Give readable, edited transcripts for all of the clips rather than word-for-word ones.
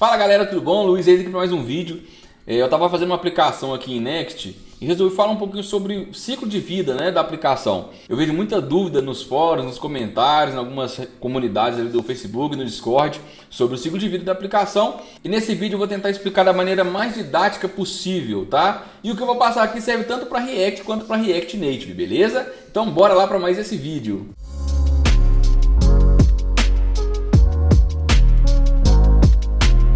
Fala galera, tudo bom? Luiz Reis aqui para mais um vídeo. Eu estava fazendo uma aplicação aqui em Next e resolvi falar um pouquinho sobre o ciclo de vida, da aplicação. Eu vejo muita dúvida nos fóruns, nos comentários, em algumas comunidades ali do Facebook, no Discord, sobre o ciclo de vida da aplicação. E nesse vídeo eu vou tentar explicar da maneira mais didática possível, tá? E o que eu vou passar aqui serve tanto para React quanto para React Native, beleza? Então bora lá para mais esse vídeo.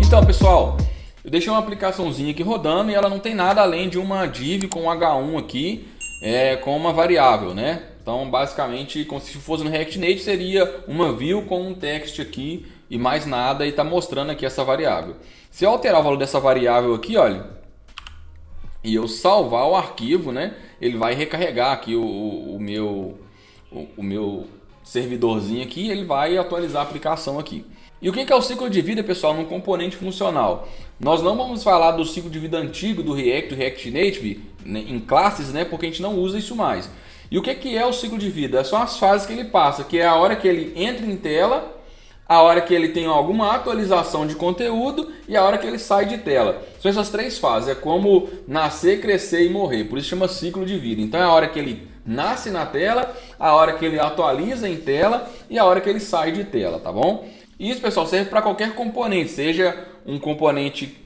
Então pessoal, eu deixei uma aplicaçãozinha aqui rodando e ela não tem nada além de uma div com H1 aqui, com uma variável, né? Então basicamente, como se fosse no React Native, seria uma view com um text aqui e mais nada, e está mostrando aqui essa variável. Se eu alterar o valor dessa variável aqui, olha, e eu salvar o arquivo, né? Ele vai recarregar aqui o meu servidorzinho aqui, ele vai atualizar a aplicação aqui. E o que é o ciclo de vida, pessoal, num componente funcional? Nós não vamos falar do ciclo de vida antigo do React Native, né, em classes, né, porque a gente não usa isso mais. E o que é o ciclo de vida? São as fases que ele passa, que é a hora que ele entra em tela, a hora que ele tem alguma atualização de conteúdo e a hora que ele sai de tela. São essas três fases, é como nascer, crescer e morrer, por isso chama ciclo de vida. Então é a hora que ele nasce na tela, a hora que ele atualiza em tela e a hora que ele sai de tela, tá bom? Isso, pessoal, serve para qualquer componente, seja um componente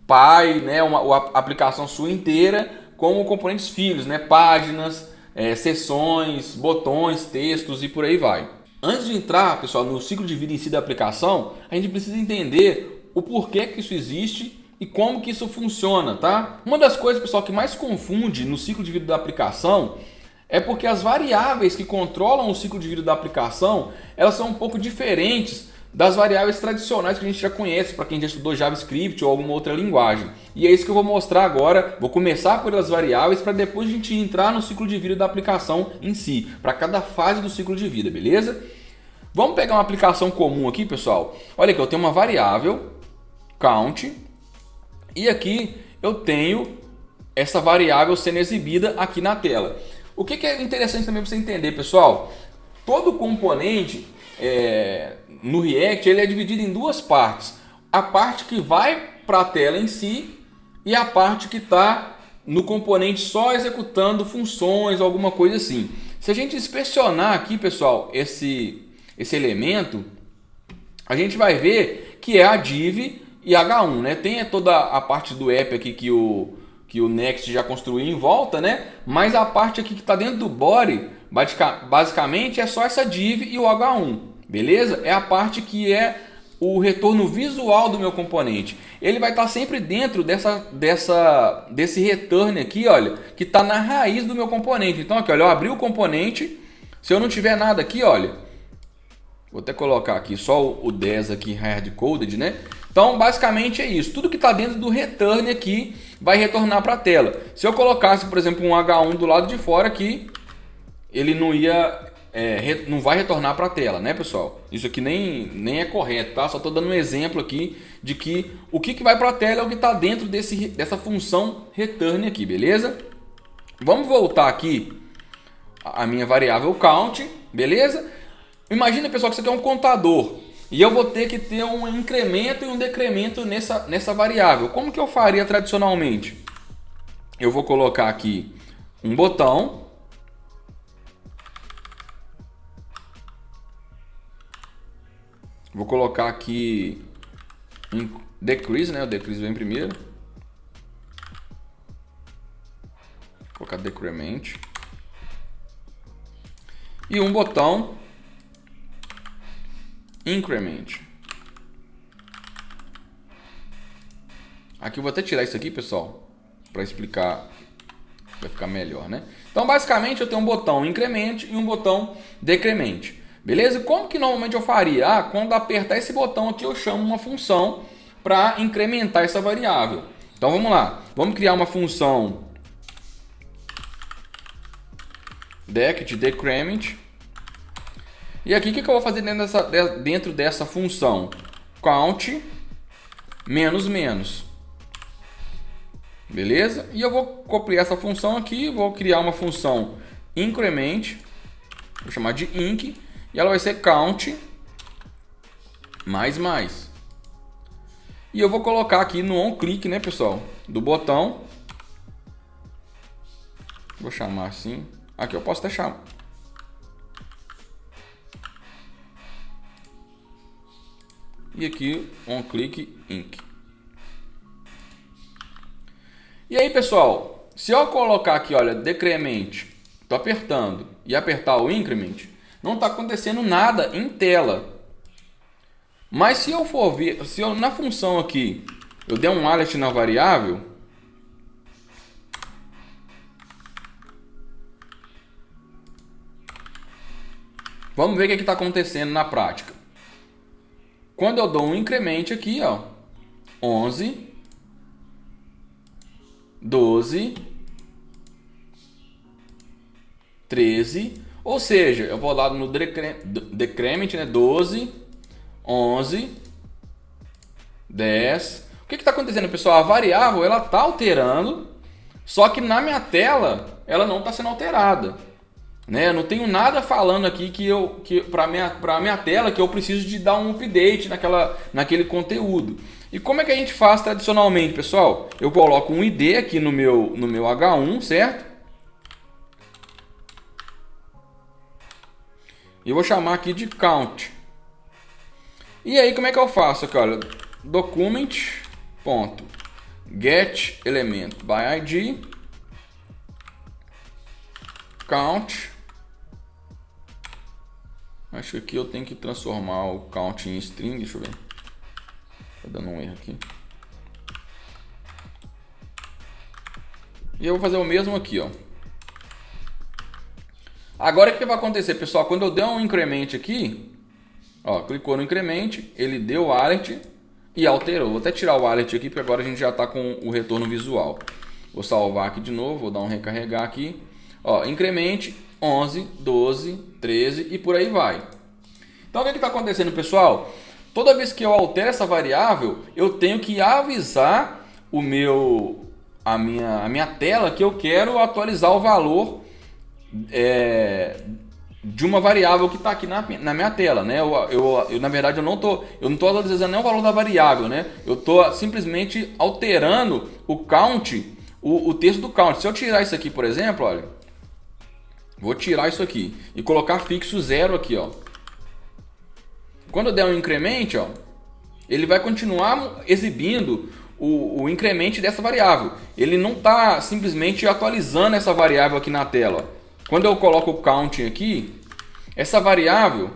pai, né, uma aplicação sua inteira, como componentes filhos, né, páginas, seções, botões, textos e por aí vai. Antes de entrar, pessoal, no ciclo de vida em si da aplicação, a gente precisa entender o porquê que isso existe e como que isso funciona, tá? Uma das coisas, pessoal, que mais confunde no ciclo de vida da aplicação é porque as variáveis que controlam o ciclo de vida da aplicação, elas são um pouco diferentes das variáveis tradicionais que a gente já conhece, para quem já estudou JavaScript ou alguma outra linguagem. E é isso que eu vou mostrar agora. Vou começar pelas variáveis para depois a gente entrar no ciclo de vida da aplicação em si, para cada fase do ciclo de vida, beleza? Vamos pegar uma aplicação comum aqui, pessoal. Olha aqui, eu tenho uma variável, count, e aqui eu tenho essa variável sendo exibida aqui na tela. O que é interessante também para você entender, pessoal? Todo componente no React ele é dividido em duas partes. A parte que vai para a tela em si e a parte que está no componente só executando funções, alguma coisa assim. Se a gente inspecionar aqui, pessoal, esse elemento, a gente vai ver que é a div e H1, né? Tem toda a parte do app aqui que o Next já construiu em volta, né? Mas a parte aqui que está dentro do body, basicamente é só essa div e o H1. Beleza? É a parte que é o retorno visual do meu componente. Ele vai estar sempre dentro desse return aqui, olha, que está na raiz do meu componente. Então aqui, olha, eu abri o componente, se eu não tiver nada aqui, olha, vou até colocar aqui só o 10 aqui hard-coded, né? Então basicamente é isso. Tudo que está dentro do return aqui vai retornar para a tela. Se eu colocasse, por exemplo, um H1 do lado de fora aqui, ele não vai retornar para a tela, né, pessoal? Isso aqui nem é correto, tá? Só estou dando um exemplo aqui de que o que vai para a tela é o que está dentro dessa função return aqui, beleza? Vamos voltar aqui a minha variável count, beleza? Imagina, pessoal, que isso aqui é um contador e eu vou ter que ter um incremento e um decremento nessa variável. Como que eu faria tradicionalmente? Eu vou colocar aqui um botão. Vou colocar aqui em decrease, né? O decrease vem primeiro. Vou colocar decrement. E um botão increment. Aqui eu vou até tirar isso aqui, pessoal, para explicar, vai ficar melhor, né? Então, basicamente, eu tenho um botão increment e um botão decrement. Beleza? Como que normalmente eu faria? Quando apertar esse botão aqui eu chamo uma função para incrementar essa variável. Então vamos lá. Vamos criar uma função decrement. E aqui o que eu vou fazer dentro dessa função? Count menos menos. Beleza? E eu vou copiar essa função aqui, vou criar uma função increment, vou chamar de inc. E ela vai ser count mais mais. E eu vou colocar aqui no onClick, né, pessoal, do botão. Vou chamar assim. Aqui eu posso até chamar. E aqui, onClick Inc. E aí, pessoal, se eu colocar aqui, olha, decrement, tô apertando e apertar o increment, não está acontecendo nada em tela. Mas se eu for ver, se eu na função aqui, eu der um alert na variável, vamos ver o que está acontecendo na prática. Quando eu dou um increment aqui, ó, 11, 12, 13, ou seja, eu vou lá no decrement, né, 12, 11, 10. O que está acontecendo, pessoal? A variável ela está alterando, só que na minha tela ela não está sendo alterada, né? Eu não tenho nada falando aqui que para minha tela que eu preciso de dar um update naquele conteúdo. E como é que a gente faz tradicionalmente, pessoal? Eu coloco um ID aqui no meu H1, certo? E eu vou chamar aqui de count. E aí como é que eu faço aqui, olha, document.getElement by ID count. Acho que aqui eu tenho que transformar o count em string, deixa eu ver. Tá dando um erro aqui. E eu vou fazer o mesmo aqui, ó. Agora o que vai acontecer, pessoal? Quando eu der um increment aqui, ó, clicou no increment, ele deu o alert e alterou. Vou até tirar o alert aqui, porque agora a gente já está com o retorno visual. Vou salvar aqui de novo, vou dar um recarregar aqui. Ó, increment 11, 12, 13 e por aí vai. Então o que está acontecendo, pessoal? Toda vez que eu altero essa variável, eu tenho que avisar a minha tela que eu quero atualizar o valor de uma variável que está aqui na minha tela, né? Eu na verdade eu não tô atualizando nem o valor da variável, né? Eu estou simplesmente alterando o count, o texto do count. Se eu tirar isso aqui, por exemplo, olha, vou tirar isso aqui e colocar fixo 0 aqui, ó. Quando eu der um increment, ó, ele vai continuar exibindo o increment dessa variável. Ele não está simplesmente atualizando essa variável aqui na tela. Quando eu coloco o count aqui, essa variável,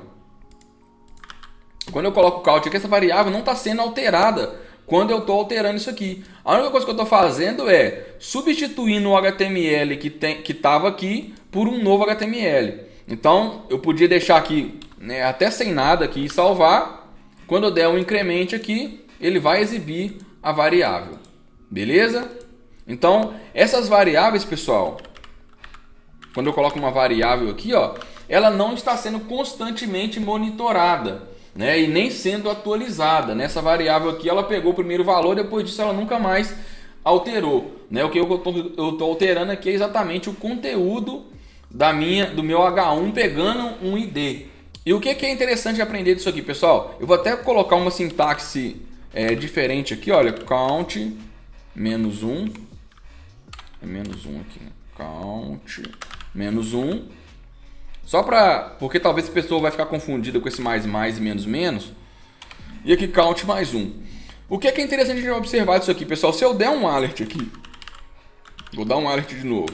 essa variável não está sendo alterada quando eu estou alterando isso aqui. A única coisa que eu estou fazendo é substituindo o HTML que estava aqui por um novo HTML. Então eu podia deixar aqui, né, até sem nada aqui e salvar. Quando eu der um increment aqui, ele vai exibir a variável. Beleza? Então essas variáveis, pessoal, quando eu coloco uma variável aqui, ó, ela não está sendo constantemente monitorada, né, e nem sendo atualizada. Nessa variável aqui ela pegou o primeiro valor, depois disso ela nunca mais alterou, né? O que eu estou alterando aqui é exatamente o conteúdo do meu H1 pegando um ID. E o que é interessante aprender disso aqui, pessoal? Eu vou até colocar uma sintaxe diferente aqui, olha, count menos 1, é menos 1 aqui, né? Count menos 1, só porque talvez a pessoa vai ficar confundida com esse mais e menos menos, e aqui count mais 1. O que é interessante a gente observar disso aqui, pessoal? Se eu der um alert aqui, vou dar um alert de novo.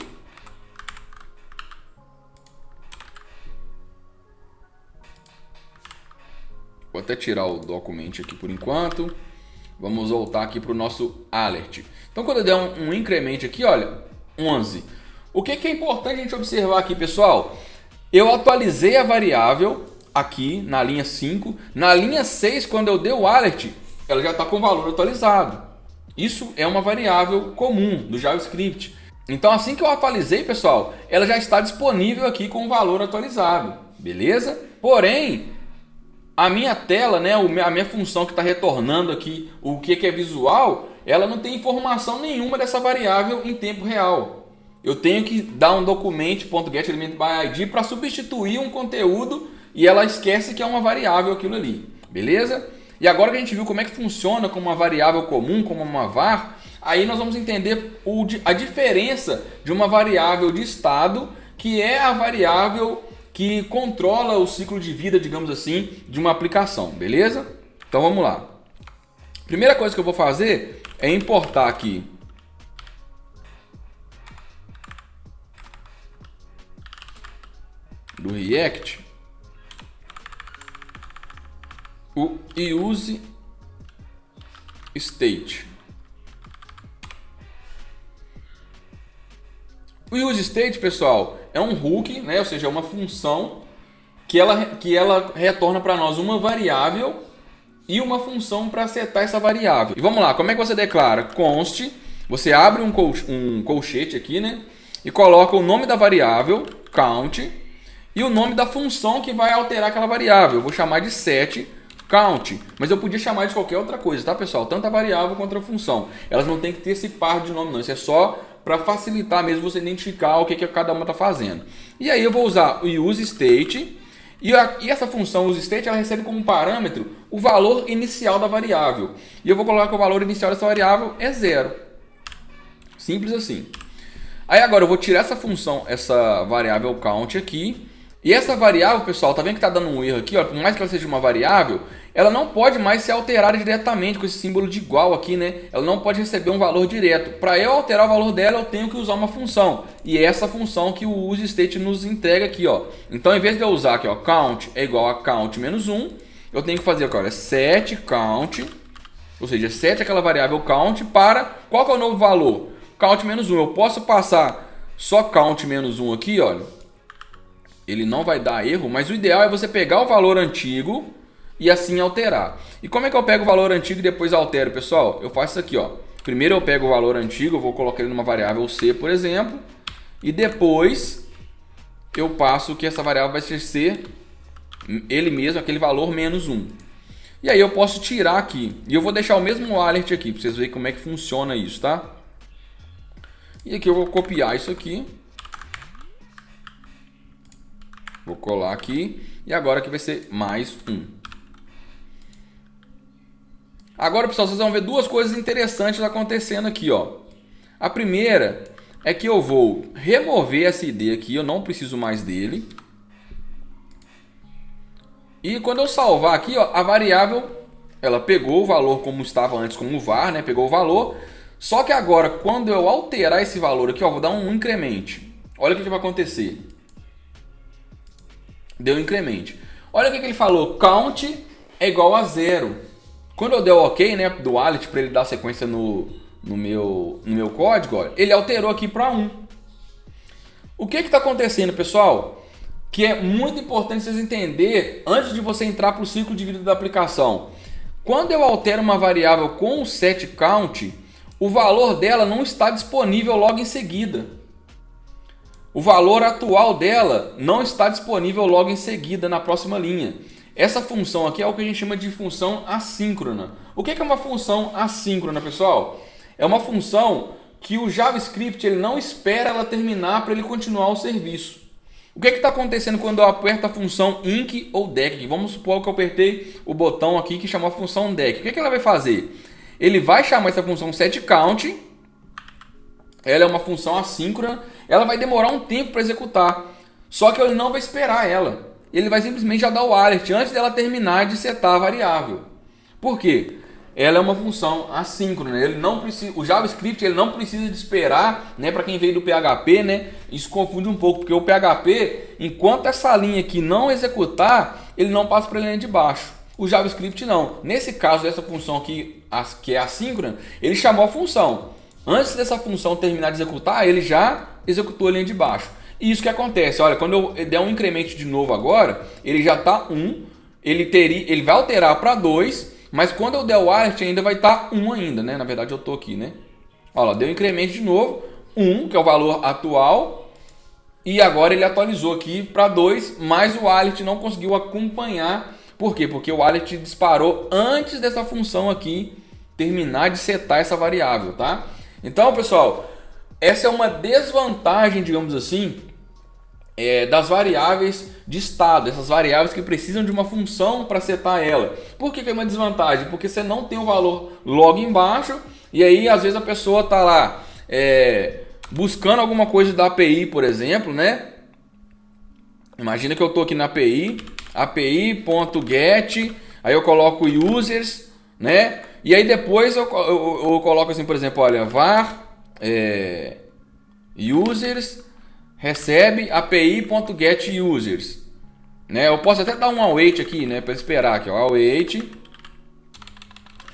Vou até tirar o documento aqui por enquanto. Vamos voltar aqui para o nosso alert. Então quando eu der um increment aqui, olha, 11. O que é importante a gente observar aqui, pessoal? Eu atualizei a variável aqui na linha 5. Na linha 6, quando eu dei o alert, ela já está com o valor atualizado. Isso é uma variável comum do JavaScript. Então assim que eu atualizei, pessoal, ela já está disponível aqui com o valor atualizado. Beleza? Porém, a minha tela, né, a minha função que está retornando aqui o que é visual, ela não tem informação nenhuma dessa variável em tempo real. Eu tenho que dar um document.getElementById para substituir um conteúdo e ela esquece que é uma variável aquilo ali. Beleza? E agora que a gente viu como é que funciona como uma variável comum, como uma var, aí nós vamos entender a diferença de uma variável de estado, que é a variável que controla o ciclo de vida, digamos assim, de uma aplicação, beleza? Então vamos lá. Primeira coisa que eu vou fazer é importar aqui do React o use state. O use state, pessoal, é um hook, né? Ou seja, é uma função que ela retorna para nós uma variável e uma função para setar essa variável. E vamos lá, como é que você declara? Const, você abre um colchete aqui, né? E coloca o nome da variável, count, e o nome da função que vai alterar aquela variável. Eu vou chamar de set count, mas eu podia chamar de qualquer outra coisa, tá, pessoal? Tanto a variável quanto a função. Elas não tem que ter esse par de nome, não. Isso é só para facilitar mesmo você identificar o que cada uma está fazendo. E aí eu vou usar o use state, e essa função use state ela recebe como parâmetro o valor inicial da variável. E eu vou colocar que o valor inicial dessa variável é 0. Simples assim. Aí agora eu vou tirar essa função, essa variável count aqui. E essa variável, pessoal, tá vendo que está dando um erro aqui? Ó, por mais que ela seja uma variável, ela não pode mais ser alterada diretamente com esse símbolo de igual aqui, né? Ela não pode receber um valor direto. Para eu alterar o valor dela, eu tenho que usar uma função. E é essa função que o useState nos entrega aqui, ó. Então, em vez de eu usar aqui, ó, count é igual a count menos 1, eu tenho que fazer aqui, olha, set count, ou seja, set aquela variável count para... Qual que é o novo valor? Count menos 1. Eu posso passar só count menos 1 aqui, olha. Ele não vai dar erro, mas o ideal é você pegar o valor antigo e assim alterar. E como é que eu pego o valor antigo e depois altero, pessoal? Eu faço isso aqui, ó. Primeiro eu pego o valor antigo, eu vou colocar ele numa variável C, por exemplo, e depois eu passo que essa variável vai ser ele mesmo, aquele valor menos 1. E aí eu posso tirar aqui, e eu vou deixar o mesmo alert aqui, para vocês verem como é que funciona isso, tá? E aqui eu vou copiar isso aqui. Vou colar aqui. E agora aqui vai ser mais 1. Agora, pessoal, vocês vão ver duas coisas interessantes acontecendo aqui, ó. A primeira é que eu vou remover esse ID aqui. Eu não preciso mais dele. E quando eu salvar aqui, ó, a variável, ela pegou o valor como estava antes, como var, né? Pegou o valor. Só que agora, quando eu alterar esse valor aqui, ó, vou dar um incremente. Olha o que vai acontecer. Deu incremente. Olha o que ele falou. Count é igual a 0. Quando eu der o OK, né, do Wallet para ele dar sequência no meu código, ó, ele alterou aqui para 1. O que está acontecendo, pessoal? Que é muito importante vocês entenderem antes de você entrar para o ciclo de vida da aplicação. Quando eu altero uma variável com o set count, o valor dela não está disponível logo em seguida. O valor atual dela não está disponível logo em seguida na próxima linha. Essa função aqui é o que a gente chama de função assíncrona. O que é uma função assíncrona, pessoal? É uma função que o JavaScript ele não espera ela terminar para ele continuar o serviço. O que está acontecendo quando eu aperto a função inc ou dec? Vamos supor que eu apertei o botão aqui que chama a função dec. O que ela vai fazer? Ele vai chamar essa função setCount. Ela é uma função assíncrona. Ela vai demorar um tempo para executar. Só que ele não vai esperar ela. Ele vai simplesmente já dar o alert antes dela terminar de setar a variável. Por quê? Ela é uma função assíncrona. Ele não precisa, o JavaScript ele não precisa de esperar, né, para quem veio do PHP, né? Isso confunde um pouco, porque o PHP, enquanto essa linha aqui não executar, ele não passa para a linha de baixo. O JavaScript não. Nesse caso dessa função aqui, que é assíncrona, ele chamou a função. Antes dessa função terminar de executar, ele já executou a linha de baixo. E isso que acontece, olha, quando eu der um incremento de novo agora, ele já está 1, ele vai alterar para 2, mas quando eu der o alert ainda vai estar 1 ainda, né? Na verdade eu estou aqui, né? Olha, deu um incremento de novo, 1, que é o valor atual, e agora ele atualizou aqui para 2, mas o alert não conseguiu acompanhar. Por quê? Porque o alert disparou antes dessa função aqui terminar de setar essa variável, tá? Então, pessoal, essa é uma desvantagem, digamos assim, das variáveis de estado, essas variáveis que precisam de uma função para setar ela. Por que é uma desvantagem? Porque você não tem o valor logo embaixo e aí às vezes a pessoa está lá buscando alguma coisa da API, por exemplo, né? Imagina que eu estou aqui na API.get, aí eu coloco users, né? E aí depois eu coloco assim, por exemplo, olha, var users recebe API.getUsers, né? Eu posso até dar um await aqui, né, para esperar aqui, ó, await,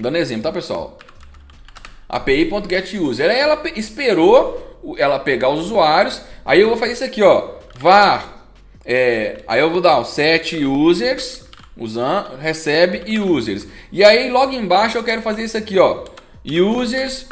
dando exemplo, tá, pessoal? API.getUser. Aí ela esperou ela pegar os usuários, aí eu vou fazer isso aqui, ó, var, aí eu vou dar set users, recebe users. E aí logo embaixo eu quero fazer isso aqui, ó, users.map.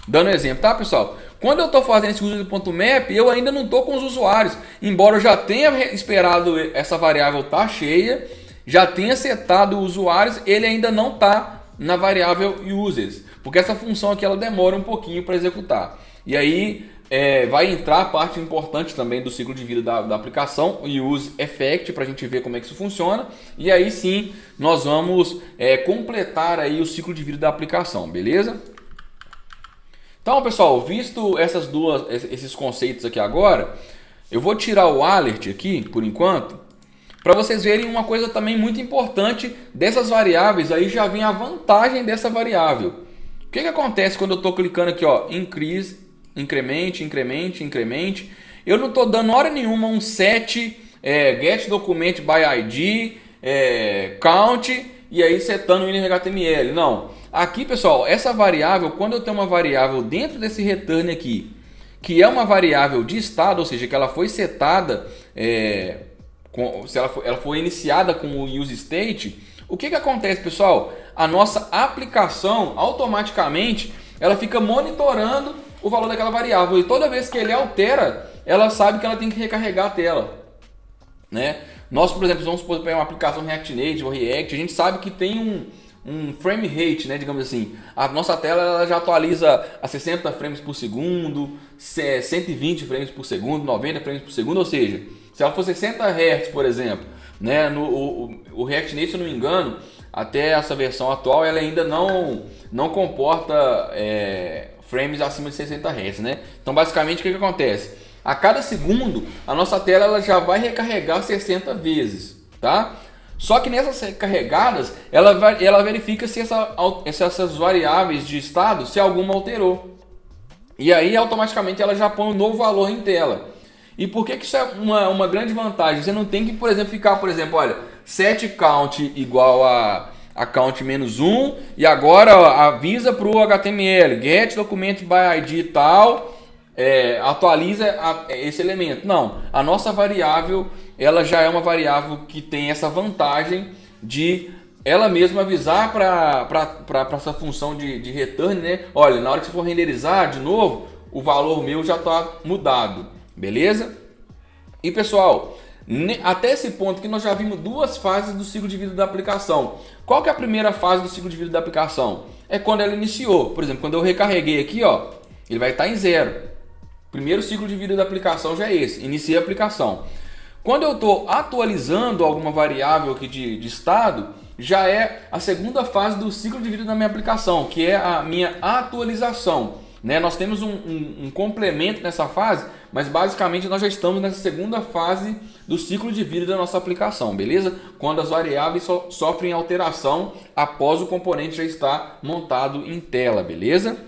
Dando exemplo, tá, pessoal? Quando eu estou fazendo esse users.map, eu ainda não estou com os usuários. Embora eu já tenha esperado essa variável estar cheia, já tenha setado os usuários, ele ainda não está na variável users. Porque essa função aqui ela demora um pouquinho para executar. E aí vai entrar a parte importante também do ciclo de vida da aplicação, o use effect, para a gente ver como é que isso funciona. E aí sim, nós vamos completar aí o ciclo de vida da aplicação, beleza? Então, pessoal, visto esses conceitos aqui agora, eu vou tirar o alert aqui, por enquanto, para vocês verem uma coisa também muito importante dessas variáveis. Aí já vem a vantagem dessa variável. O que acontece quando eu estou clicando aqui, ó, increase, incremente, eu não estou dando hora nenhuma um set get document by ID, count, e aí setando o inner HTML. Não. Aqui, pessoal, essa variável, quando eu tenho uma variável dentro desse return aqui, que é uma variável de estado, ou seja, que ela foi setada, se ela foi iniciada com o useState, o que acontece, pessoal? A nossa aplicação, automaticamente, ela fica monitorando o valor daquela variável. E toda vez que ele altera, ela sabe que ela tem que recarregar a tela, né? Nós, por exemplo, vamos pegar uma aplicação React Native ou React, a gente sabe que tem um frame rate, né, digamos assim. A nossa tela ela já atualiza a 60 frames por segundo, 120 frames por segundo, 90 frames por segundo, ou seja, se ela for 60 Hz, por exemplo, né, o React Native, se eu não me engano, até essa versão atual, ela ainda não comporta frames acima de 60 Hz, né? Então, basicamente, o que acontece? A cada segundo, a nossa tela ela já vai recarregar 60 vezes, tá? Só que nessas recarregadas, ela verifica se essas variáveis de estado, se alguma alterou. E aí, automaticamente, ela já põe um novo valor em tela. E por que isso é uma grande vantagem? Você não tem que, por exemplo, ficar, por exemplo, olha, set count igual a count menos 1, e agora ó, avisa para o HTML, get document by ID e tal, atualiza esse elemento. Não, a nossa variável ela já é uma variável que tem essa vantagem de ela mesma avisar para essa função de return, né? Olha, na hora que você for renderizar de novo, o valor meu já está mudado, beleza? E pessoal, até esse ponto que nós já vimos duas fases do ciclo de vida da aplicação. Qual que é a primeira fase do ciclo de vida da aplicação? É quando ela iniciou. Por exemplo, quando eu recarreguei aqui, ó, ele vai estar em 0. Primeiro ciclo de vida da aplicação já é esse, iniciei a aplicação. Quando eu estou atualizando alguma variável aqui de estado, já é a segunda fase do ciclo de vida da minha aplicação, que é a minha atualização, né? Nós temos um complemento nessa fase, mas basicamente nós já estamos nessa segunda fase do ciclo de vida da nossa aplicação, beleza? Quando as variáveis sofrem alteração após o componente já estar montado em tela, beleza?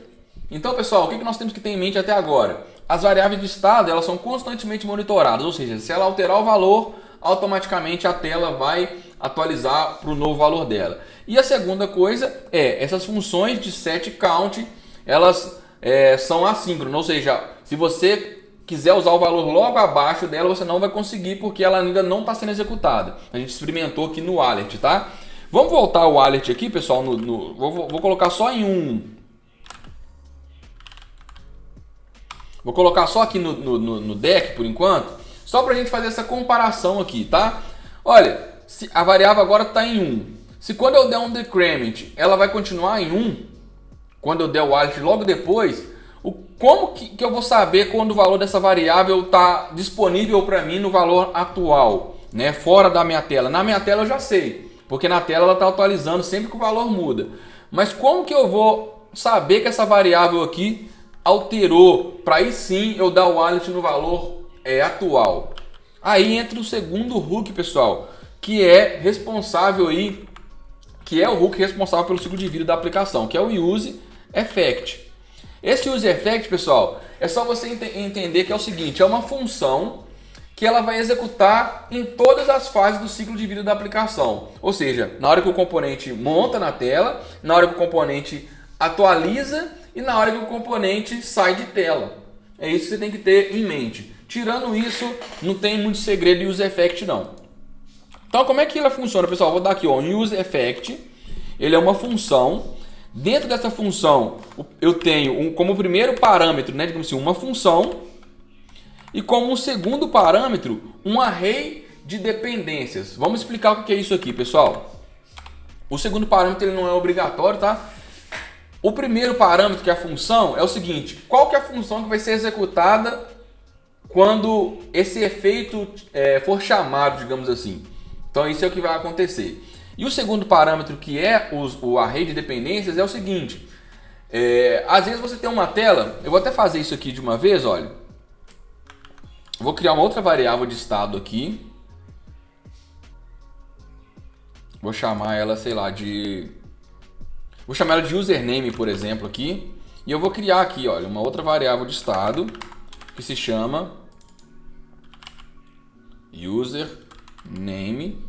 Então, pessoal, o que nós temos que ter em mente até agora? As variáveis de estado elas são constantemente monitoradas, ou seja, se ela alterar o valor, automaticamente a tela vai atualizar para o novo valor dela. E a segunda coisa essas funções de set count, elas são assíncronas, ou seja, se você quiser usar o valor logo abaixo dela, você não vai conseguir porque ela ainda não está sendo executada. A gente experimentou aqui no alert, tá? Vamos voltar o alert aqui, pessoal, vou colocar só em Vou colocar só aqui no deck por enquanto, só para a gente fazer essa comparação aqui, tá? Olha, se a variável agora está em 1. Se quando eu der um decrement, ela vai continuar em 1, quando eu der o alert logo depois, Como que eu vou saber quando o valor dessa variável está disponível para mim no valor atual, né? Fora da minha tela. Na minha tela eu já sei, porque na tela ela está atualizando sempre que o valor muda. Mas como que eu vou saber que essa variável aqui alterou, para aí sim eu dar o alert no valor atual? Aí entra o segundo hook, pessoal, que é responsável aí, que é o hook responsável pelo ciclo de vida da aplicação, que é o Use Effect. Esse Use Effect, pessoal, é só você entender que é o seguinte, é uma função que ela vai executar em todas as fases do ciclo de vida da aplicação. Ou seja, na hora que o componente monta na tela, na hora que o componente atualiza e na hora que o componente sai de tela. É isso que você tem que ter em mente. Tirando isso, não tem muito segredo de Use Effect não. Então como é que ela funciona, pessoal? Vou dar aqui, ó, um Use Effect. Ele é uma função. Dentro dessa função, eu tenho como primeiro parâmetro, né, digamos assim, uma função. E como um segundo parâmetro, um array de dependências. Vamos explicar o que é isso aqui, pessoal. O segundo parâmetro ele não é obrigatório, tá? O primeiro parâmetro, que é a função, é o seguinte. Qual que é a função que vai ser executada quando esse efeito for chamado, digamos assim? Então isso é o que vai acontecer. E o segundo parâmetro, que é o array de dependências, é o seguinte. Às vezes você tem uma tela, eu vou até fazer isso aqui de uma vez, olha. Vou criar uma outra variável de estado aqui. Vou chamar ela, sei lá, vou chamar ela de username, por exemplo, aqui. E eu vou criar aqui, olha, uma outra variável de estado que se chama username.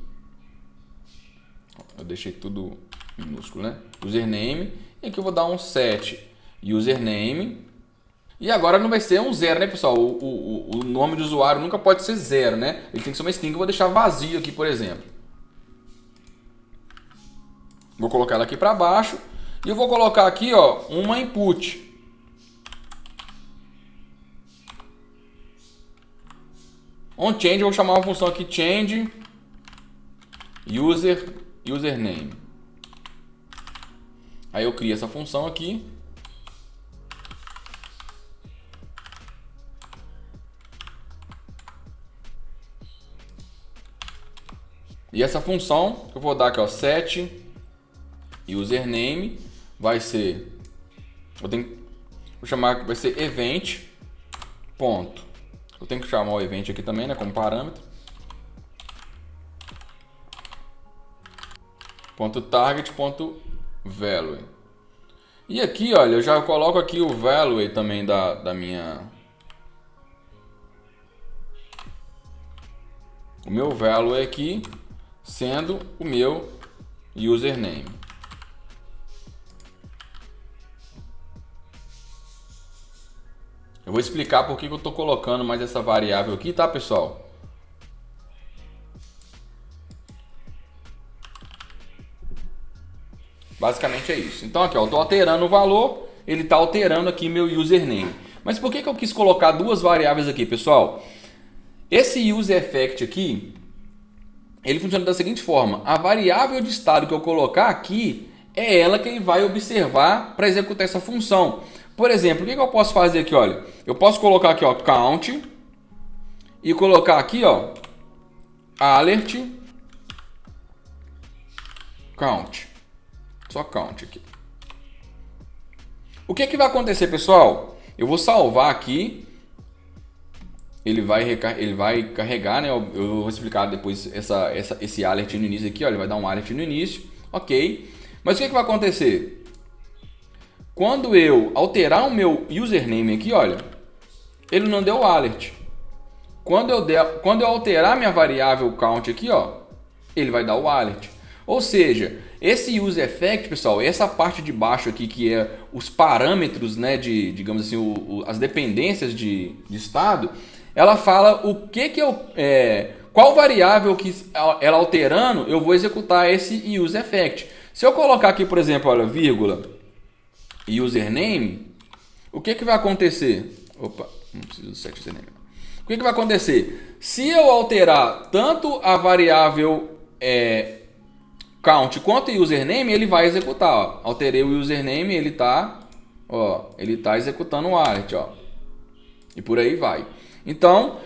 Eu deixei tudo minúsculo, né? Username. E aqui eu vou dar um set username. E agora não vai ser um zero, né, pessoal? O nome do usuário nunca pode ser zero, né? Ele tem que ser uma string. Eu vou deixar vazio aqui, por exemplo. Vou colocar ela aqui para baixo. E eu vou colocar aqui, ó, uma input. OnChange, eu vou chamar uma função aqui, change username. Aí eu crio essa função aqui. E essa função que eu vou dar aqui, ó, set username, vai ser, vou chamar, vai ser event ponto. Eu tenho que chamar o event aqui também, né, como parâmetro. Ponto target ponto value. E aqui, olha, eu já coloco aqui o value também da minha, o meu value aqui sendo o meu username. Eu vou explicar por que eu estou colocando mais essa variável aqui, tá, pessoal? Basicamente é isso. Então aqui, ó, eu estou alterando o valor, ele está alterando aqui meu username. Mas por que eu quis colocar duas variáveis aqui, pessoal? Esse use effect aqui, ele funciona da seguinte forma. A variável de estado que eu colocar aqui é ela que ele vai observar para executar essa função. Por exemplo, o que eu posso fazer aqui? Olha, eu posso colocar aqui, ó, count e colocar aqui, ó, alert count. Só count aqui. O que vai acontecer, pessoal? Eu vou salvar aqui. Ele vai carregar, né? Eu vou explicar depois esse alert no início aqui, ó. Ele vai dar um alert no início, ok. Mas o que vai acontecer? Quando eu alterar o meu username aqui, olha, ele não deu alert. Quando eu alterar minha variável count aqui, ó, ele vai dar o alert. Ou seja, esse use effect, pessoal, essa parte de baixo aqui que é os parâmetros, né, digamos assim, as dependências de estado, ela fala o que qual variável que ela alterando eu vou executar esse use effect. Se eu colocar aqui, por exemplo, olha, vírgula username, o que vai acontecer? Opa, não preciso do set username. O que vai acontecer? Se eu alterar tanto a variável count quanto o username, ele vai executar. Ó. Alterei o username, ele está ó, ele está executando o alert, ó, e por aí vai. Então,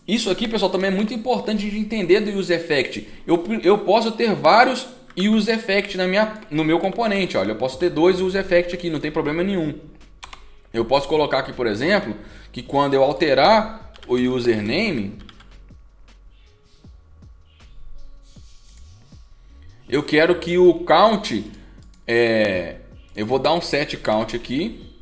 isso aqui, pessoal, também é muito importante de entender do use effect. Eu posso ter vários use effect no meu componente, olha, eu posso ter 2 use effect aqui, não tem problema nenhum. Eu posso colocar aqui, por exemplo, que quando eu alterar o username, eu quero que o count, eu vou dar um set count aqui.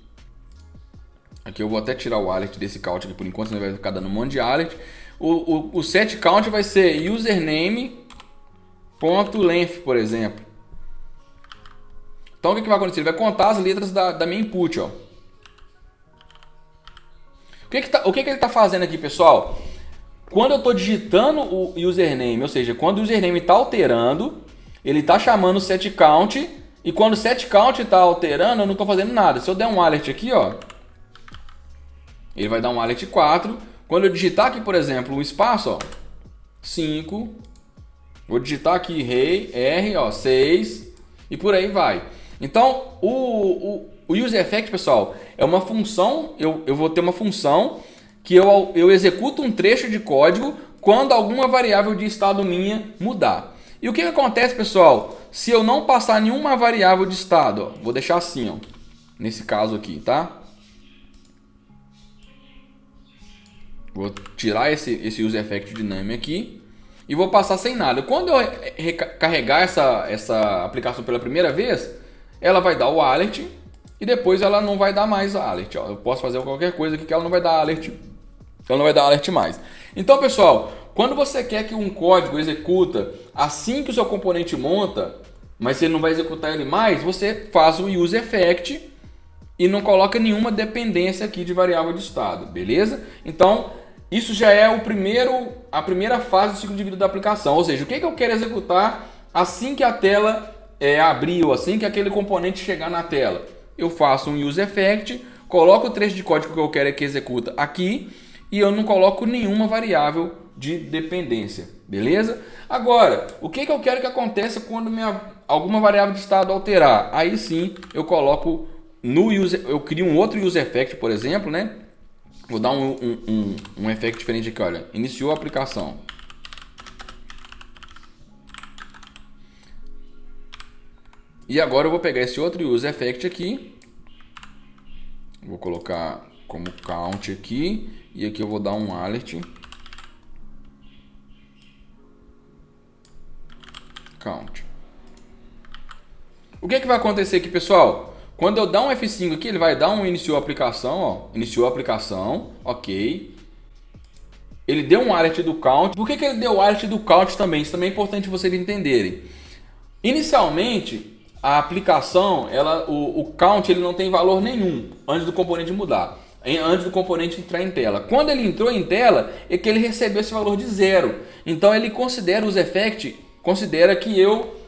Aqui eu vou até tirar o alert desse count aqui por enquanto, senão vai ficar dando um monte de alert. O set count vai ser username.length, por exemplo. Então o que vai acontecer? Ele vai contar as letras da minha input, ó. O que ele está fazendo aqui, pessoal? Quando eu estou digitando o username, ou seja, quando o username está alterando, ele está chamando o set count, e quando o set count está alterando, eu não estou fazendo nada. Se eu der um alert aqui, ó, ele vai dar um alert 4. Quando eu digitar aqui, por exemplo, um espaço, ó, 5, vou digitar aqui R, ó, 6, e por aí vai. Então, o use effect, pessoal, é uma função, eu vou ter uma função que eu executo um trecho de código quando alguma variável de estado minha mudar. E o que acontece, pessoal, se eu não passar nenhuma variável de estado? Ó, vou deixar assim, ó, nesse caso aqui, tá? Vou tirar esse use effect dynamic aqui e vou passar sem nada. Quando eu carregar essa aplicação pela primeira vez, ela vai dar o alert e depois ela não vai dar mais alert. Ó, eu posso fazer qualquer coisa aqui que ela não vai dar alert. Ela não vai dar alert mais. Então, pessoal, quando você quer que um código executa assim que o seu componente monta, mas ele não vai executar ele mais, você faz o use effect e não coloca nenhuma dependência aqui de variável de estado, beleza? Então, isso já é a primeira fase do ciclo de vida da aplicação. Ou seja, o que eu quero executar assim que a tela abrir, ou assim que aquele componente chegar na tela? Eu faço um use effect, coloco o trecho de código que eu quero que executa aqui e eu não coloco nenhuma variável de dependência, beleza? Agora, o que eu quero que aconteça quando alguma variável de estado alterar? Aí sim eu coloco eu crio um outro use effect, por exemplo, né? Vou dar um effect diferente aqui, olha. Iniciou a aplicação. E agora eu vou pegar esse outro use effect aqui. Vou colocar como count aqui. E aqui eu vou dar um alert. Count. O que vai acontecer aqui, pessoal? Quando eu dar um F5 aqui, ele vai dar um iniciou a aplicação, ó. Iniciou a aplicação, ok. Ele deu um alert do count. Por que ele deu o alert do count também? Isso também é importante vocês entenderem. Inicialmente, a aplicação, o count ele não tem valor nenhum antes do componente mudar. Antes do componente entrar em tela. Quando ele entrou em tela, é que ele recebeu esse valor de 0. Então ele considera os effect, considera que eu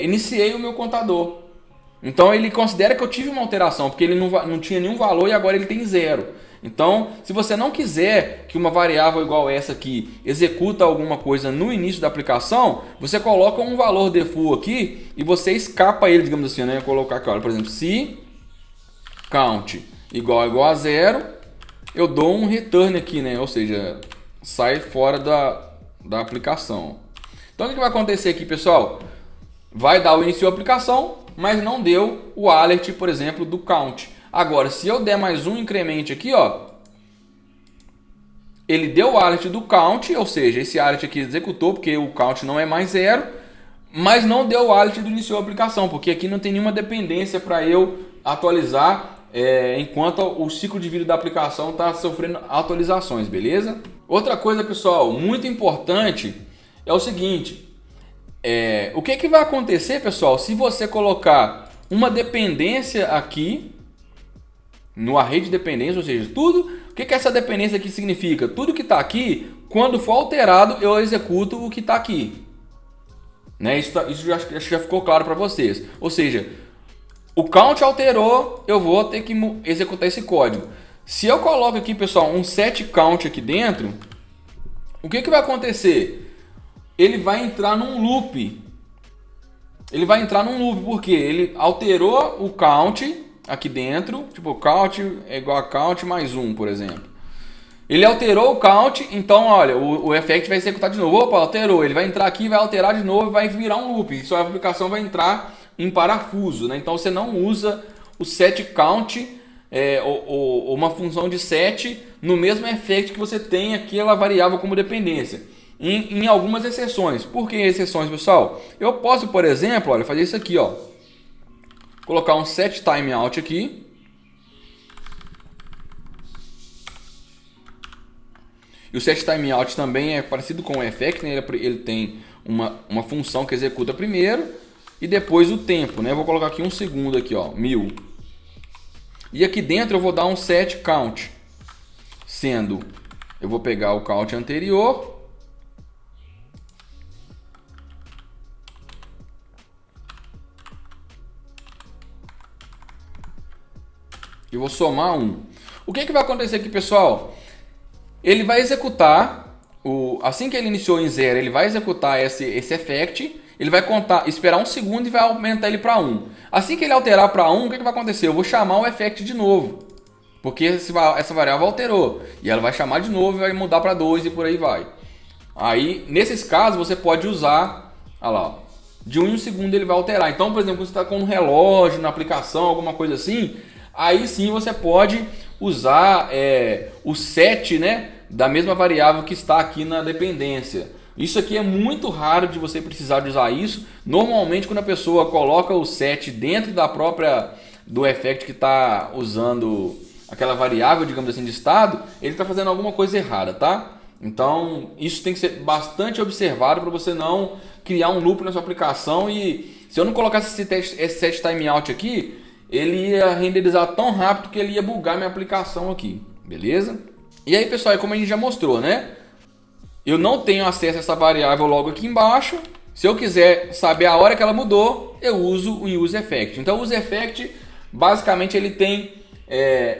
iniciei o meu contador. Então ele considera que eu tive uma alteração, porque ele não tinha nenhum valor e agora ele tem 0. Então, se você não quiser que uma variável igual essa aqui executa alguma coisa no início da aplicação, você coloca um valor default aqui e você escapa ele, digamos assim, né? Eu vou colocar aqui, olha, por exemplo, se count igual a 0, eu dou um return aqui, né? Ou seja, sai fora da aplicação. Então, o que vai acontecer aqui, pessoal? Vai dar o início da aplicação, mas não deu o alert, por exemplo, do count. Agora, se eu der mais um incremento aqui, ó, ele deu o alert do count, ou seja, esse alert aqui executou, porque o count não é mais 0, mas não deu o alert do início da aplicação, porque aqui não tem nenhuma dependência para eu atualizar enquanto o ciclo de vida da aplicação está sofrendo atualizações, beleza? Outra coisa, pessoal, muito importante é o seguinte. O que vai acontecer, pessoal, se você colocar uma dependência aqui no array de dependência, ou seja, tudo, o que essa dependência aqui significa? Tudo que está aqui, quando for alterado, eu executo o que está aqui. Né? Isso já ficou claro para vocês. Ou seja, o count alterou, eu vou ter que executar esse código. Se eu coloco aqui, pessoal, um set count aqui dentro, o que vai acontecer? Ele vai entrar num loop. Ele vai entrar num loop porque ele alterou o count aqui dentro, tipo count é igual a count mais 1, por exemplo. Ele alterou o count, então olha, o effect vai executar de novo. Opa, alterou, ele vai entrar aqui, vai alterar de novo e vai virar um loop. Isso a aplicação vai entrar em parafuso, né? Então você não usa o set count ou uma função de set no mesmo effect que você tem aquela variável como dependência. Em algumas exceções. Por que exceções, pessoal? Eu posso, por exemplo, olha, fazer isso aqui, ó. Colocar um set timeout aqui. E o set timeout também é parecido com o effect, né? Ele tem uma função que executa primeiro e depois o tempo, né? Eu vou colocar aqui 1 segundo aqui, ó, 1000. E aqui dentro eu vou dar um set count, sendo, eu vou pegar o count anterior e vou somar 1. O que vai acontecer aqui, pessoal? Ele vai executar, assim que ele iniciou em 0, ele vai executar esse effect, ele vai contar, esperar 1 segundo e vai aumentar ele para 1. Assim que ele alterar para 1, o que vai acontecer? Eu vou chamar o effect de novo, porque essa variável alterou, e ela vai chamar de novo e vai mudar para 2 e por aí vai. Aí, nesses casos, você pode usar, olha lá, de 1 em 1 segundo ele vai alterar. Então, por exemplo, quando você está com um relógio na aplicação, alguma coisa assim, aí sim você pode usar o set, né, da mesma variável que está aqui na dependência. Isso aqui é muito raro de você precisar de usar isso. Normalmente quando a pessoa coloca o set dentro do effect que está usando aquela variável, digamos assim, de estado, ele está fazendo alguma coisa errada, tá? Então isso tem que ser bastante observado para você não criar um loop na sua aplicação. E se eu não colocasse esse set timeout aqui, ele ia renderizar tão rápido que ele ia bugar minha aplicação aqui, beleza? E aí, pessoal, como a gente já mostrou, né? Eu não tenho acesso a essa variável logo aqui embaixo. Se eu quiser saber a hora que ela mudou, eu uso o useEffect. Então, o useEffect, basicamente, ele tem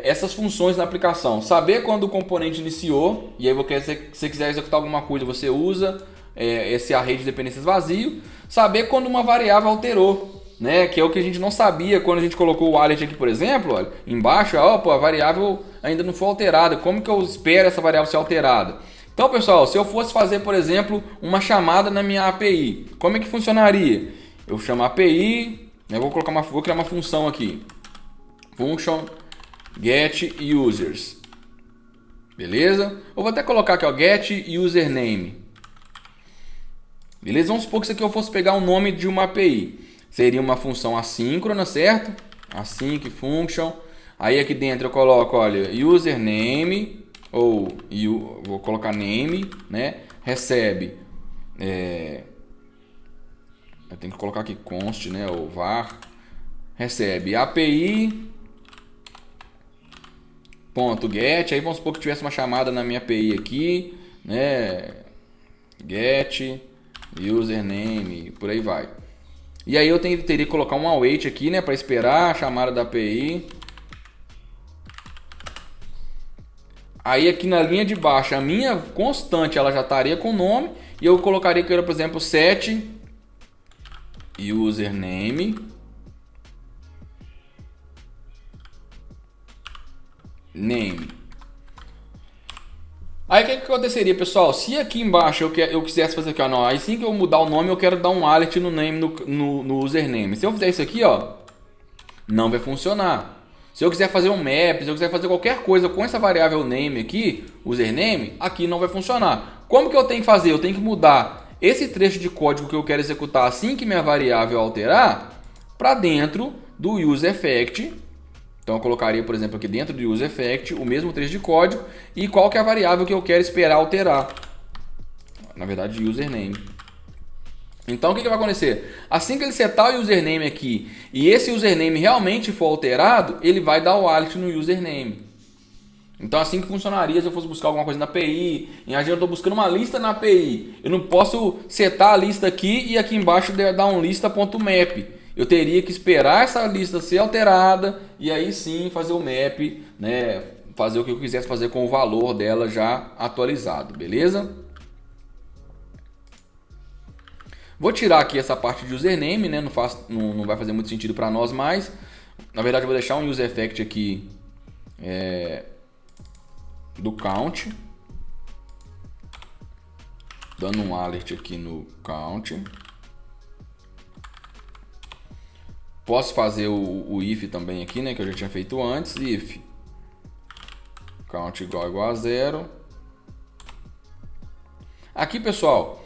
essas funções na aplicação. Saber quando o componente iniciou, e aí se você quiser executar alguma coisa, você usa esse array de dependências vazio. Saber quando uma variável alterou, né, que é o que a gente não sabia quando a gente colocou o wallet aqui, por exemplo, olha, embaixo, a variável ainda não foi alterada. Como que eu espero essa variável ser alterada? Então, pessoal, se eu fosse fazer, por exemplo, uma chamada na minha API, como é que funcionaria? Eu chamo a API, eu vou criar uma função aqui, function get users, beleza? Eu vou até colocar aqui, ó, get username, beleza? Vamos supor que isso aqui eu fosse pegar o nome de uma API. Seria uma função assíncrona, certo? Async function. Aí aqui dentro eu coloco, olha, username, ou vou colocar name, né? Recebe. Eu tenho que colocar aqui const, né? Ou var. Recebe API. .get. Aí vamos supor que tivesse uma chamada na minha API aqui, né? Get username, por aí vai. E aí eu teria que colocar um await aqui, né, para esperar a chamada da API. Aí aqui na linha de baixo, a minha constante ela já estaria com o nome, e eu colocaria que era, por exemplo, set username name. Aí o que aconteceria, pessoal? Se aqui embaixo eu quisesse fazer aqui, ó, não, aí sim que eu mudar o nome, eu quero dar um alert no name no username. Se eu fizer isso aqui, ó, não vai funcionar. Se eu quiser fazer um map, se eu quiser fazer qualquer coisa com essa variável name aqui, username, aqui não vai funcionar. Como que eu tenho que fazer? Eu tenho que mudar esse trecho de código que eu quero executar assim que minha variável alterar para dentro do useEffect. Então eu colocaria, por exemplo, aqui dentro do useEffect o mesmo trecho de código e qual que é a variável que eu quero esperar alterar. Na verdade, username. Então o que vai acontecer? Assim que ele setar o username aqui e esse username realmente for alterado, ele vai dar o alert no username. Então assim que funcionaria se eu fosse buscar alguma coisa na API. Imagina, eu estou buscando uma lista na API. Eu não posso setar a lista aqui e aqui embaixo dar um lista.map. Eu teria que esperar essa lista ser alterada e aí sim fazer o map, né? Fazer o que eu quisesse fazer com o valor dela já atualizado, beleza? Vou tirar aqui essa parte de username, né? Não vai fazer muito sentido para nós mais. Na verdade eu vou deixar um use effect aqui do count, dando um alert aqui no count. Posso fazer o if também aqui, né, que eu já tinha feito antes. If count igual a 0. Aqui, pessoal,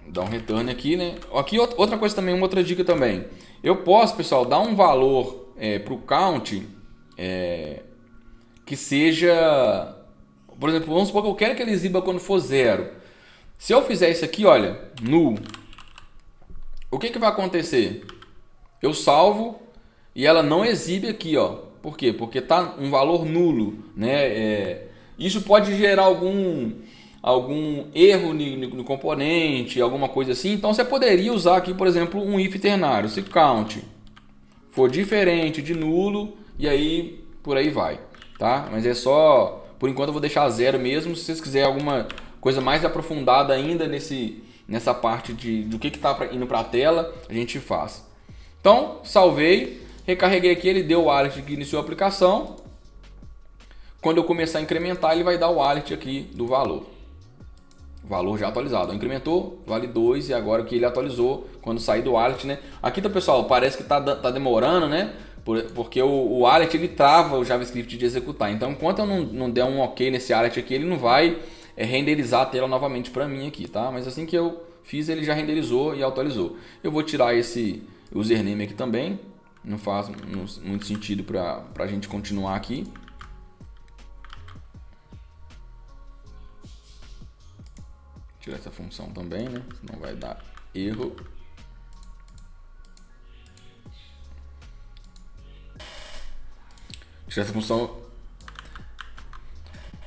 dá um return aqui, né? Aqui outra coisa também, uma outra dica também. Eu posso, pessoal, dar um valor para o count que seja, por exemplo, vamos supor que eu quero que ele exiba quando for 0. Se eu fizer isso aqui, olha, null, o que vai acontecer? Eu salvo e ela não exibe aqui, ó. Por quê? Porque tá um valor nulo, né? Isso pode gerar algum erro no componente, alguma coisa assim. Então você poderia usar aqui, por exemplo, um if ternário. Se count for diferente de nulo, e aí por aí vai, tá? Mas é só, por enquanto eu vou deixar 0 mesmo. Se vocês quiserem alguma coisa mais aprofundada ainda nessa parte do que está indo para a tela, a gente faz. Então, salvei, recarreguei aqui, ele deu o alert que iniciou a aplicação. Quando eu começar a incrementar, ele vai dar o alert aqui do valor. Valor já atualizado. Incrementou, vale 2, e agora que ele atualizou, quando sair do alert, né? Aqui, tá, pessoal, parece que tá demorando, né? Porque o alert, ele trava o JavaScript de executar. Então, enquanto eu não der um OK nesse alert aqui, ele não vai renderizar a tela novamente para mim aqui, tá? Mas assim que eu fiz, ele já renderizou e atualizou. Eu vou tirar esse username aqui também. Não faz muito sentido para a gente continuar aqui. Tirar essa função também, né? Senão vai dar erro. Tirar essa função.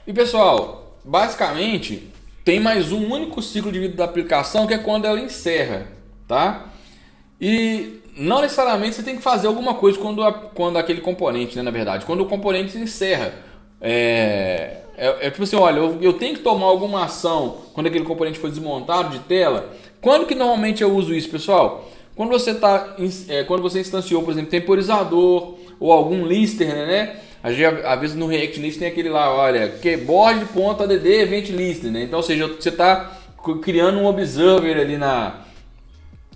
E pessoal, basicamente tem mais um único ciclo de vida da aplicação, que é quando ela encerra, tá? E não necessariamente você tem que fazer alguma coisa quando aquele componente, né, na verdade, quando o componente se encerra. Tipo assim, olha, eu tenho que tomar alguma ação quando aquele componente foi desmontado de tela. Quando que normalmente eu uso isso, pessoal? Quando você instanciou, por exemplo, temporizador ou algum listener, né? Às vezes no React Native tem aquele lá, olha, keyboard.add event listener, né? Então, ou seja, você está criando um observer ali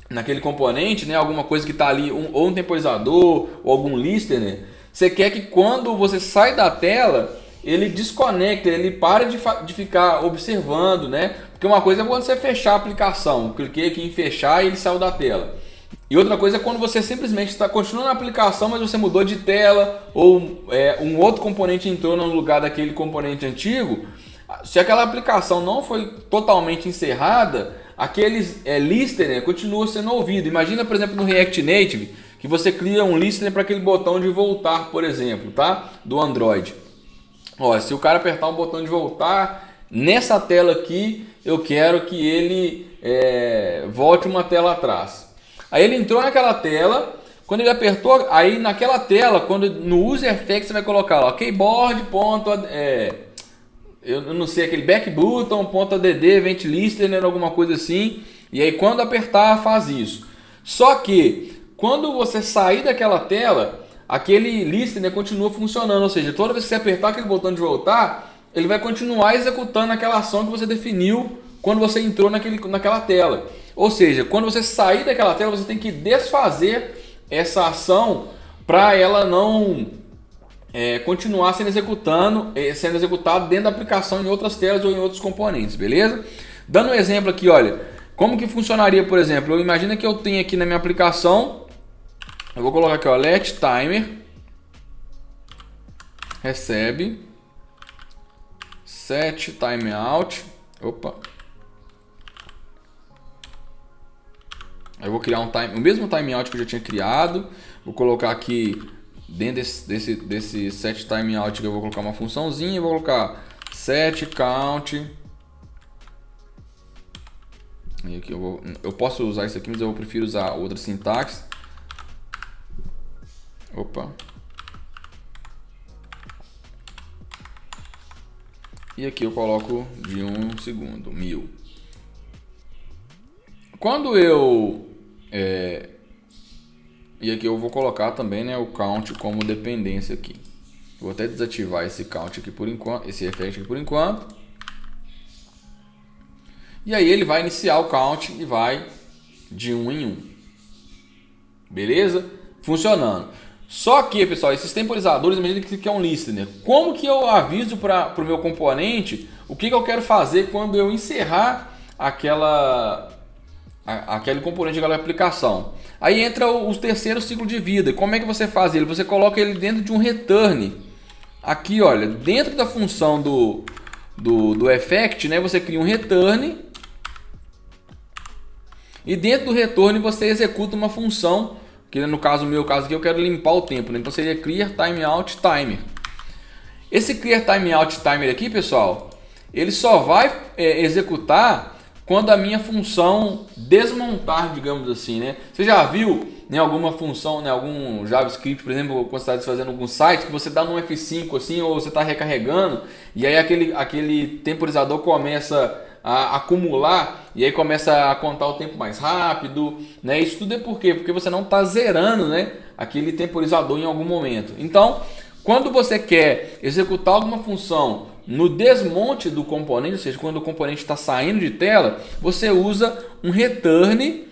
naquele componente, né? Alguma coisa que está ali, ou um temporizador ou algum listener. Você quer que quando você sai da tela, ele desconecta, ele para de ficar observando, né? Porque uma coisa é quando você fechar a aplicação, cliquei aqui em fechar e ele saiu da tela. E outra coisa é quando você simplesmente está continuando a aplicação, mas você mudou de tela, ou um outro componente entrou no lugar daquele componente antigo. Se aquela aplicação não foi totalmente encerrada, aquele listener continua sendo ouvido. Imagina, por exemplo, no React Native, que você cria um listener para aquele botão de voltar, por exemplo, tá? Do Android. Ó, se o cara apertar o botão de voltar, nessa tela aqui, eu quero que ele volte uma tela atrás. Aí ele entrou naquela tela, quando ele apertou, aí naquela tela, quando no user effect você vai colocar lá, keyboard. Eu não sei, aquele backbutton.add event listener, alguma coisa assim. E aí quando apertar, faz isso. Só que quando você sair daquela tela, aquele listener continua funcionando, ou seja, toda vez que você apertar aquele botão de voltar, ele vai continuar executando aquela ação que você definiu quando você entrou naquela tela. Ou seja, quando você sair daquela tela, você tem que desfazer essa ação para ela não continuar sendo executado dentro da aplicação em outras telas ou em outros componentes, beleza? Dando um exemplo aqui, olha, como que funcionaria, por exemplo, imagina que eu tenho aqui na minha aplicação, eu vou colocar aqui, ó, let timer recebe set timeout, eu vou criar o mesmo timeout que eu já tinha criado, vou colocar aqui dentro desse set timeout que eu vou colocar uma funçãozinha, vou colocar set count. E aqui eu posso usar isso aqui, mas eu prefiro usar outra sintaxe. E aqui eu coloco de 1 segundo, 1000. Quando eu E aqui eu vou colocar também, né, o count como dependência aqui. Vou até desativar esse count aqui por enquanto, esse effect aqui por enquanto. E aí ele vai iniciar o count e vai de 1 em 1. Beleza? Funcionando. Só que, pessoal, esses temporizadores, imagina que isso aqui é um listener. Como que eu aviso para o meu componente o que eu quero fazer quando eu encerrar aquele componente daquela aplicação? Aí entra o terceiro ciclo de vida. Como é que você faz ele? Você coloca ele dentro de um return. Aqui, olha, dentro da função do effect, né, você cria um return. E dentro do return você executa uma função, que no meu caso aqui eu quero limpar o tempo, né? Então seria clear timeout timer. Esse clear timeout timer aqui, pessoal, ele só vai executar quando a minha função desmontar, digamos assim, né? Você já viu em alguma função, né, algum JavaScript, por exemplo, quando você está fazendo algum site, que você dá no F5 assim, ou você está recarregando, e aí aquele temporizador começa a acumular e aí começa a contar o tempo mais rápido, né? Isso tudo é por quê? Porque você não está zerando, né, aquele temporizador em algum momento. Então, quando você quer executar alguma função no desmonte do componente, ou seja, quando o componente está saindo de tela, você usa um return,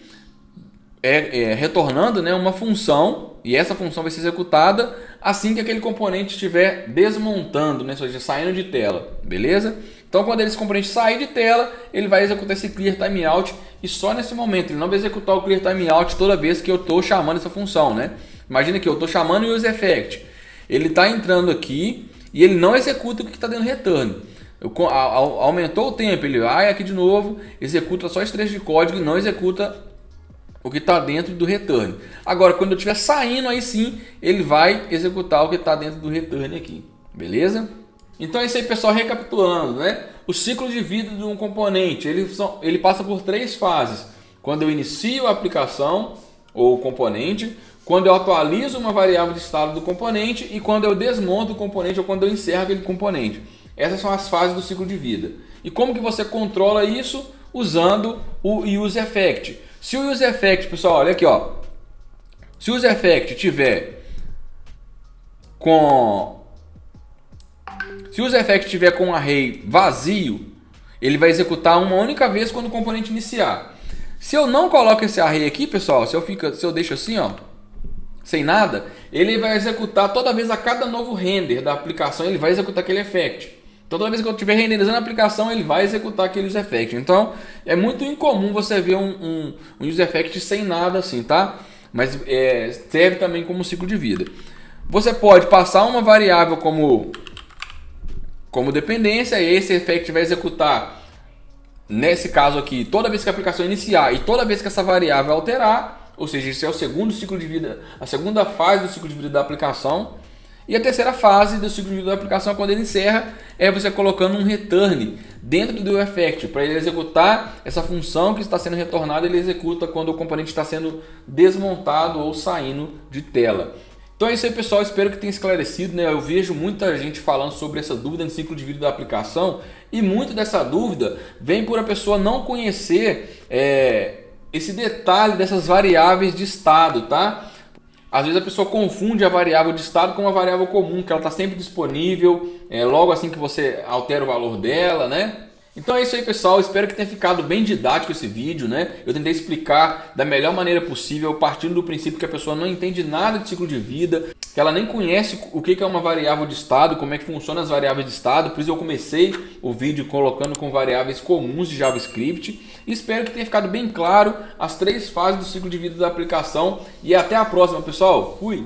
retornando, né, uma função, e essa função vai ser executada assim que aquele componente estiver desmontando, né, ou seja, saindo de tela, beleza? Então, quando esse componente sair de tela, ele vai executar esse clear timeout e só nesse momento. Ele não vai executar o clear timeout toda vez que eu estou chamando essa função, né? Imagina que eu estou chamando o useEffect. Ele está entrando aqui e ele não executa o que está dentro do return. Aumentou o tempo, ele vai aqui de novo, executa só esse trecho de código e não executa o que está dentro do return. Agora, quando eu estiver saindo, aí sim, ele vai executar o que está dentro do return aqui. Beleza? Então é isso aí, pessoal, recapitulando, né? O ciclo de vida de um componente, ele passa por 3 fases. Quando eu inicio a aplicação ou o componente, quando eu atualizo uma variável de estado do componente e quando eu desmonto o componente ou quando eu encerro aquele componente. Essas são as fases do ciclo de vida. E como que você controla isso? Usando o useEffect. Se o useEffect, pessoal, olha aqui, ó. Se o useEffect tiver com um array vazio, ele vai executar uma única vez quando o componente iniciar. Se eu não coloco esse array aqui, pessoal, se eu deixo assim, ó, sem nada, ele vai executar toda vez a cada novo render da aplicação, ele vai executar aquele effect. Então, toda vez que eu estiver renderizando a aplicação, ele vai executar aquele useEffect. Então, é muito incomum você ver um useEffect sem nada assim, tá? Mas serve também como ciclo de vida. Você pode passar uma variável como dependência, e esse effect vai executar, nesse caso aqui, toda vez que a aplicação iniciar e toda vez que essa variável alterar, ou seja, isso é o segundo ciclo de vida, a segunda fase do ciclo de vida da aplicação. E a terceira fase do ciclo de vida da aplicação, quando ele encerra, é você colocando um return dentro do effect, para ele executar essa função que está sendo retornada, ele executa quando o componente está sendo desmontado ou saindo de tela. Então é isso aí, pessoal, espero que tenha esclarecido, né? Eu vejo muita gente falando sobre essa dúvida no ciclo de vida da aplicação e muito dessa dúvida vem por a pessoa não conhecer esse detalhe dessas variáveis de estado, tá? Às vezes a pessoa confunde a variável de estado com uma variável comum, que ela está sempre disponível, logo assim que você altera o valor dela, né? Então é isso aí, pessoal, espero que tenha ficado bem didático esse vídeo, né? Eu tentei explicar da melhor maneira possível, partindo do princípio que a pessoa não entende nada de ciclo de vida, que ela nem conhece o que é uma variável de estado, como é que funcionam as variáveis de estado, por isso eu comecei o vídeo colocando com variáveis comuns de JavaScript. E espero que tenha ficado bem claro as 3 fases do ciclo de vida da aplicação e até a próxima, pessoal. Fui!